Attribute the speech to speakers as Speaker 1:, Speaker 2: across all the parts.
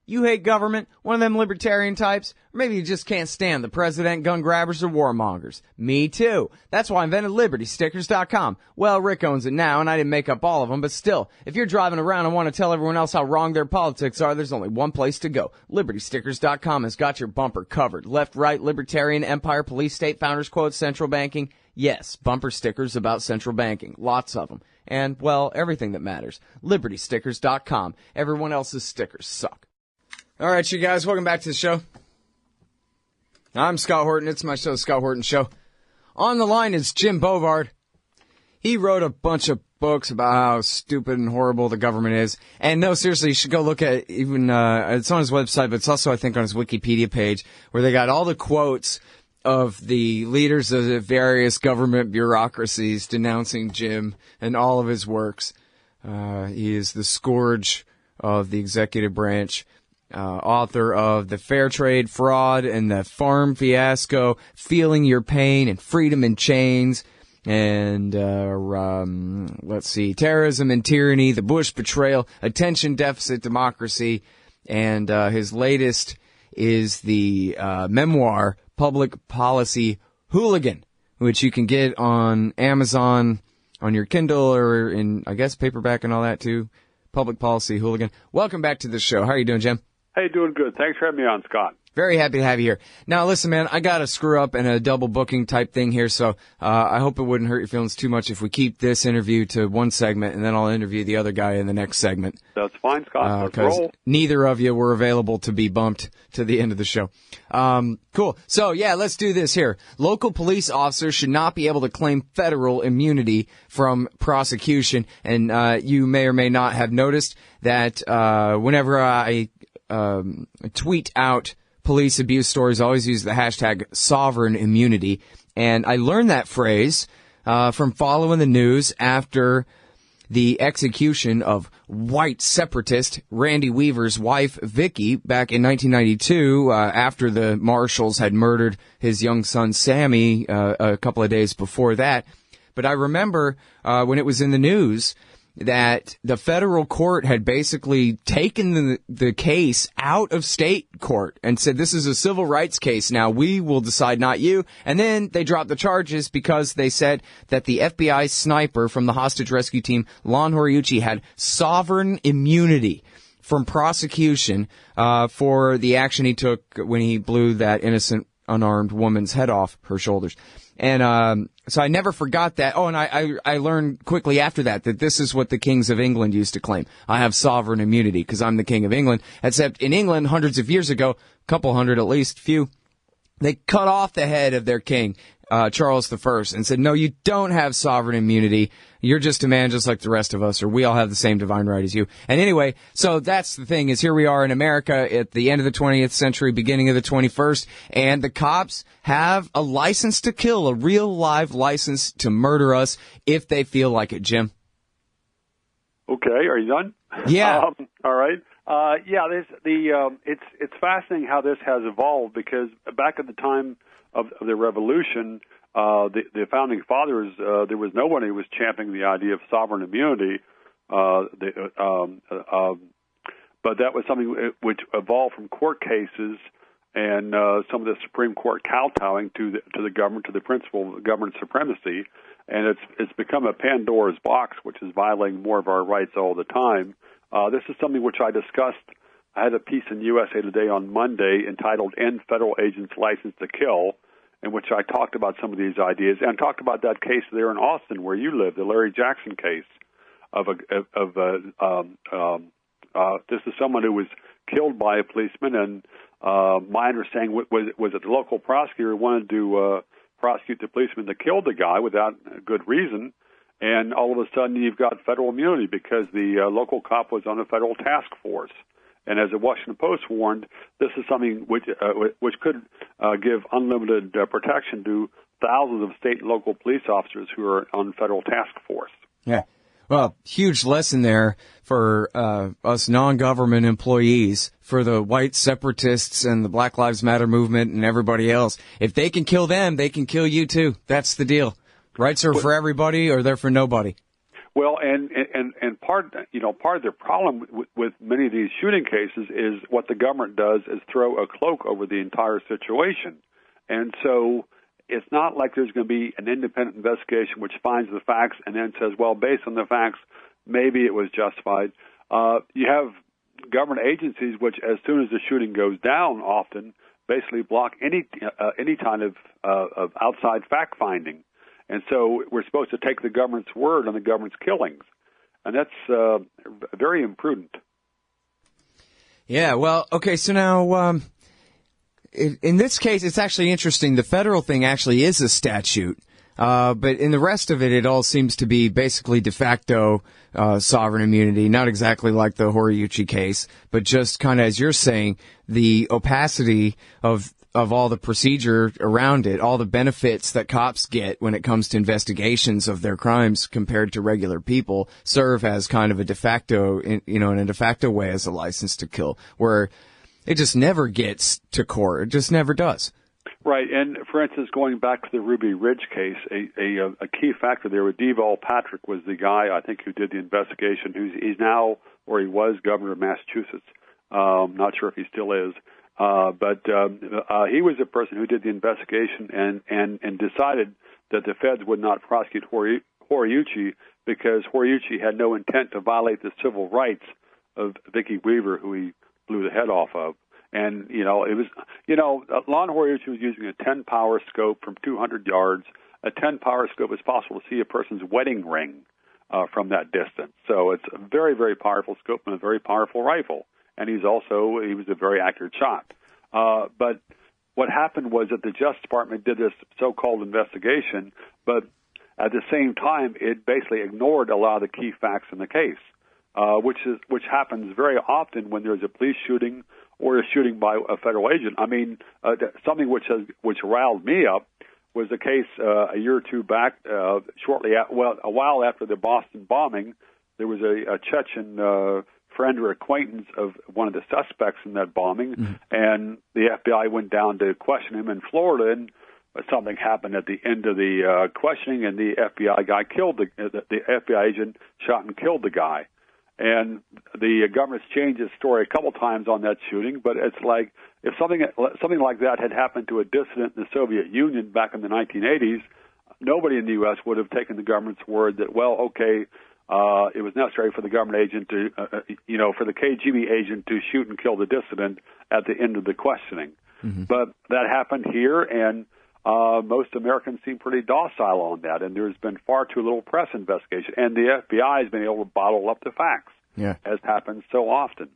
Speaker 1: You hate government, one of them libertarian types, or maybe you just can't stand the president, gun grabbers, or warmongers. Me too. That's why I invented LibertyStickers.com. Well, Rick owns it now, and I didn't make up all of them, but still, if you're driving around and want to tell everyone else how wrong their politics are, there's only one place to go. LibertyStickers.com has got your bumper covered. Left, right, libertarian, empire, police, state, founders quotes, central banking. Yes, bumper stickers about central banking. Lots of them. And, well, everything that matters. LibertyStickers.com. Everyone else's stickers suck. All right, you guys, welcome back to the show. I'm Scott Horton. It's my show, The Scott Horton Show. On the line is Jim Bovard. He wrote a bunch of books about how stupid and horrible the government is. And no, seriously, you should go look at even, it's on his website, but it's also, I think, on his Wikipedia page, where they got all the quotes of the leaders of the various government bureaucracies denouncing Jim and all of his works. He is the scourge of the executive branch. Author of The Fair Trade Fraud and The Farm Fiasco, Feeling Your Pain and Freedom in Chains, and, let's see, Terrorism and Tyranny, The Bush Betrayal, Attention Deficit Democracy, and his latest is the memoir, Public Policy Hooligan, which you can get on Amazon, on your Kindle, or in, I guess, paperback and all that, too. Public Policy Hooligan. Welcome back to the show. How are you doing, Jim?
Speaker 2: Hey, doing good. Thanks for having me on, Scott.
Speaker 1: Very happy to have you here. Now, listen, man, I got a screw up and a double booking type thing here, so I hope it wouldn't hurt your feelings too much if we keep this interview to one segment, and then I'll interview the other guy in the next segment.
Speaker 2: That's fine, Scott.
Speaker 1: Because neither of you were available to be bumped to the end of the show. Cool. So, yeah, let's do this here. Local police officers should not be able to claim federal immunity from prosecution, and you may or may not have noticed that whenever I tweet out police abuse stories, I always use the hashtag sovereign immunity. And I learned that phrase from following the news after the execution of white separatist Randy Weaver's wife, Vicky, back in 1992, after the marshals had murdered his young son, Sammy, a couple of days before that. But I remember when it was in the news that the federal court had basically taken the case out of state court and said, this is a civil rights case now. We will decide, not you. And then they dropped the charges because they said that the FBI sniper from the hostage rescue team, Lon Horiuchi, had sovereign immunity from prosecution for the action he took when he blew that innocent, unarmed woman's head off her shoulders. And so I never forgot that. Oh, and I learned quickly after that this is what the kings of England used to claim. I have sovereign immunity because I'm the king of England. Except in England, hundreds of years ago, a couple hundred at least, few, they cut off the head of their king, Charles I, and said, no, you don't have sovereign immunity. You're just a man just like the rest of us, or we all have the same divine right as you. And anyway, so that's the thing, is here we are in America at the end of the 20th century, beginning of the 21st, and the cops have a license to kill, a real live license to murder us if they feel like it, Jim.
Speaker 2: Okay, are you done?
Speaker 1: Yeah.
Speaker 2: All right. Yeah, it's fascinating how this has evolved, because back at the time of the Revolution, the founding fathers, there was no one who was championing the idea of sovereign immunity, but that was something which evolved from court cases and some of the Supreme Court kowtowing to the government, to the principle of government supremacy, and it's become a Pandora's box, which is violating more of our rights all the time. This is something which I discussed. I had a piece in USA Today on Monday entitled "End Federal Agents' License to Kill," in which I talked about some of these ideas, and talked about that case there in Austin where you live, the Larry Jackson case this is someone who was killed by a policeman, and my understanding was that the local prosecutor wanted to prosecute the policeman that killed the guy without good reason, and all of a sudden you've got federal immunity because the local cop was on a federal task force. And as the Washington Post warned, this is something which could give unlimited protection to thousands of state and local police officers who are on federal task force.
Speaker 1: Yeah. Well, huge lesson there for us non-government employees, for the white separatists and the Black Lives Matter movement and everybody else. If they can kill them, they can kill you too. That's the deal. Rights are for everybody, or they're for nobody.
Speaker 2: Well, and part of the problem with many of these shooting cases is what the government does is throw a cloak over the entire situation, and so it's not like there's going to be an independent investigation which finds the facts and then says, well, based on the facts, maybe it was justified. You have government agencies which, as soon as the shooting goes down, often basically block any kind of outside fact finding. And so we're supposed to take the government's word on the government's killings. And that's very imprudent.
Speaker 1: Yeah, well, okay, so now in this case, it's actually interesting. The federal thing actually is a statute. But in the rest of it, it all seems to be basically de facto sovereign immunity, not exactly like the Horiuchi case, but just kind of, as you're saying, the opacity of all the procedure around it, all the benefits that cops get when it comes to investigations of their crimes compared to regular people serve as kind of a de facto, in a de facto way as a license to kill, where it just never gets to court. It just never does.
Speaker 2: Right, and for instance, going back to the Ruby Ridge case, a key factor there with Deval Patrick was the guy, I think, who did the investigation. He's now, or he was, governor of Massachusetts. Not sure if he still is, but he was the person who did the investigation and decided that the feds would not prosecute Horiuchi because Horiuchi had no intent to violate the civil rights of Vicki Weaver, who he blew the head off of. And, it was, Lon Horiuchi was using a 10-power scope from 200 yards. A 10-power scope is possible to see a person's wedding ring from that distance. So it's a very, very powerful scope and a very powerful rifle. And he was a very accurate shot. But what happened was that the Justice Department did this so-called investigation, but at the same time, it basically ignored a lot of the key facts in the case, which happens very often when there's a police shooting or a shooting by a federal agent. I mean, something which riled me up was the case a year or two back, a while after the Boston bombing. There was a Chechen friend or acquaintance of one of the suspects in that bombing, and the FBI went down to question him in Florida, and something happened at the end of the questioning, and the FBI guy killed the FBI agent shot and killed the guy. And the government's changed its story a couple times on that shooting, but it's like if something like that had happened to a dissident in the Soviet Union back in the 1980s, nobody in the U.S. would have taken the government's word that, well, okay, it was necessary for the government agent to, for the KGB agent to shoot and kill the dissident at the end of the questioning. But that happened here, and most Americans seem pretty docile on that, and there's been far too little press investigation. And the FBI has been able to bottle up the facts, as happens so often.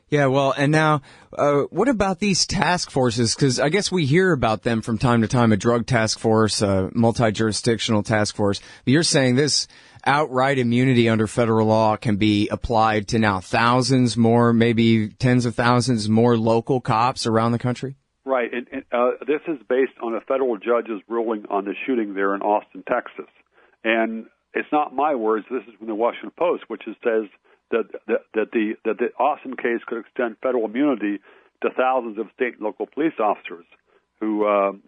Speaker 1: Yeah, well, and now, what about these task forces? Because I guess we hear about them from time to time, a drug task force, a multi-jurisdictional task force. But you're saying this outright immunity under federal law can be applied to now thousands more, maybe tens of thousands more local cops around the country?
Speaker 2: Right, and this is based on a federal judge's ruling on the shooting there in Austin, Texas. And it's not my words. This is from the Washington Post, which says that the Austin case could extend federal immunity to thousands of state and local police officers who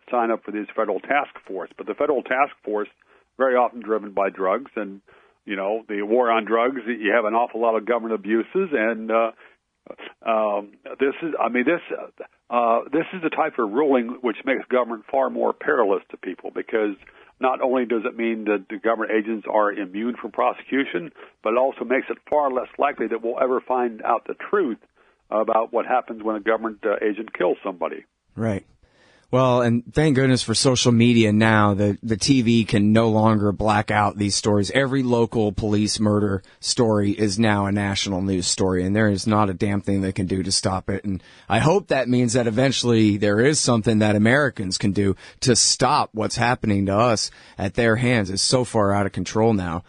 Speaker 2: sign up for these federal task force. But the federal task force, very often driven by drugs, and the war on drugs, you have an awful lot of government abuses, and this is the type of ruling which makes government far more perilous to people, because not only does it mean that the government agents are immune from prosecution, but it also makes it far less likely that we'll ever find out the truth about what happens when a government agent kills somebody.
Speaker 1: Right. Well, and thank goodness for social media now. The TV can no longer black out these stories. Every local police murder story is now a national news story, and there is not a damn thing they can do to stop it. And I hope that means that eventually there is something that Americans can do to stop what's happening to us at their hands. It's so far out of control now.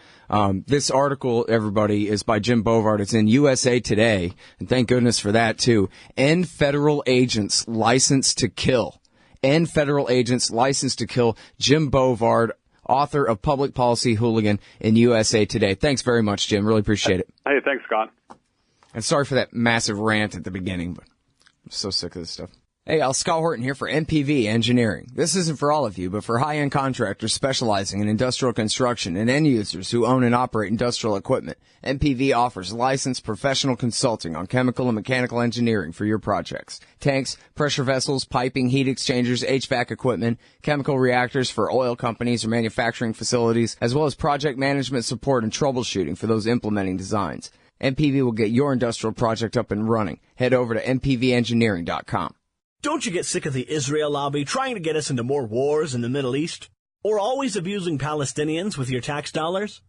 Speaker 1: This article, everybody, is by Jim Bovard. It's in USA Today, and thank goodness for that, too. End federal agents licensed to kill. End federal agents licensed to kill. Jim Bovard, author of Public Policy Hooligan, in USA Today. Thanks very much, Jim. Really appreciate it.
Speaker 2: Hey, thanks, Scott.
Speaker 1: And sorry for that massive rant at the beginning, but I'm so sick of this stuff. Hey, Scott Horton here for MPV Engineering. This isn't for all of you, but for high-end contractors specializing in industrial construction and end users who own and operate industrial equipment, MPV offers licensed professional consulting on chemical and mechanical engineering for your projects. Tanks, pressure vessels, piping, heat exchangers, HVAC equipment, chemical reactors for oil companies or manufacturing facilities, as well as project management support and troubleshooting for those implementing designs. MPV will get your industrial project up and running. Head over to mpvengineering.com.
Speaker 3: Don't you get sick of the Israel lobby trying to get us into more wars in the Middle East? Or always abusing Palestinians with your tax dollars?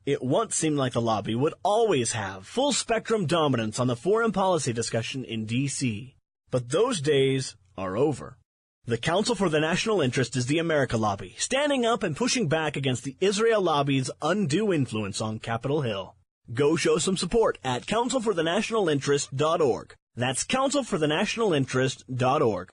Speaker 3: It once seemed like the lobby would always have full-spectrum dominance on the foreign policy discussion in D.C. But those days are over. The Council for the National Interest is the America lobby, standing up and pushing back against the Israel lobby's undue influence on Capitol Hill. Go show some support at councilforthenationalinterest.org. That's councilforthenationalinterest.org.